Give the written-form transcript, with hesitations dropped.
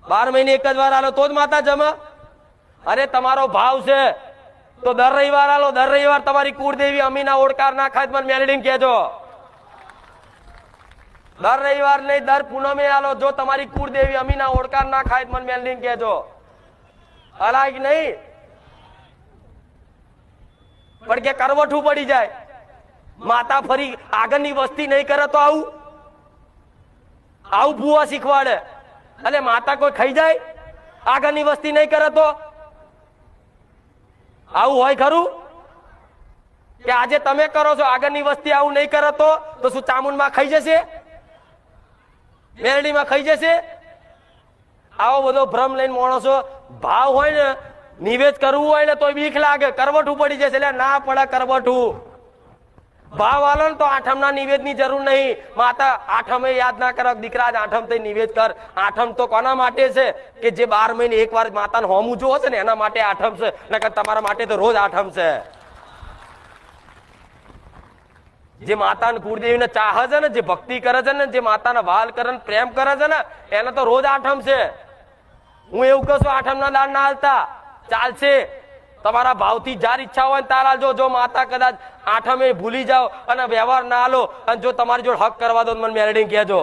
12 મહિને એક જ વાર આલો તો જ માતા જમે? અરે તમારો ભાવ છે તો દર રવિવાર આલો, દર રવિવાર તમારી કુળદેવી અમીના ઓડકાર ના ખાય મને મેલડીને કહેજો. દર રવિવાર નહીં, દર પૂનમે આલો. જો તમારી કુળદેવી અમીના ઓડકાર ના ખાય મને મેલડીને કહેજો. અલાય નહીં પણ કે કરવઠું પડી જાય. માતા ફરી આગળની વસ્તી નહીં કરે તો આવું આવું ભૂવા શીખવાડે. એટલે માતા કોઈ ખાઈ જાય આગળની વસ્તી નહીં કરે તો? આવું હોય ખરું કે આજે તમે કરો છો આગળની વસ્તી આવું નહીં કરે તો શું ચામુંડમાં ખાઈ જશે? મેરડીમાં ખાઈ જશે? આવો બધો ભ્રમ લઈને માણસો ભાવ હોય ને નિવેદ કરવું હોય ને તો બીક લાગે, કરવઠું પડી જશે. એટલે ના પડે કરવઠું. ભાવ આલો ને તો આઠમના નિવેદની જરૂર નહીં. માતા આઠમે યાદ ના કરો દીકરા જ આઠમ થઈ નિવેદ કર. આઠમ તો કોના માટે છે કે જે 12 મહિને એક વાર માતાને હોમું જોવો છે ને એના માટે આઠમ છે. નકર તમારા માટે તો રોજ આઠમ છે. જે માતાને કુળદેવીને ચાહે છે ને, જે ભક્તિ કરે છે ને, જે માતાને વાલ કરે ને પ્રેમ કરે છે ને એને તો રોજ આઠમ છે. હું એવું કહું છું આઠમના દાન ના હાલતા ચાલશે. તમારા ભાવથી જાર ઈચ્છા હોય તાર આલજો. જો માતા કદાચ આઠમે ભૂલી જાઓ અને વ્યવહાર ના આલો અને જો તમારી જોડે હક કરવા દો મને મેલડીને કહેજો.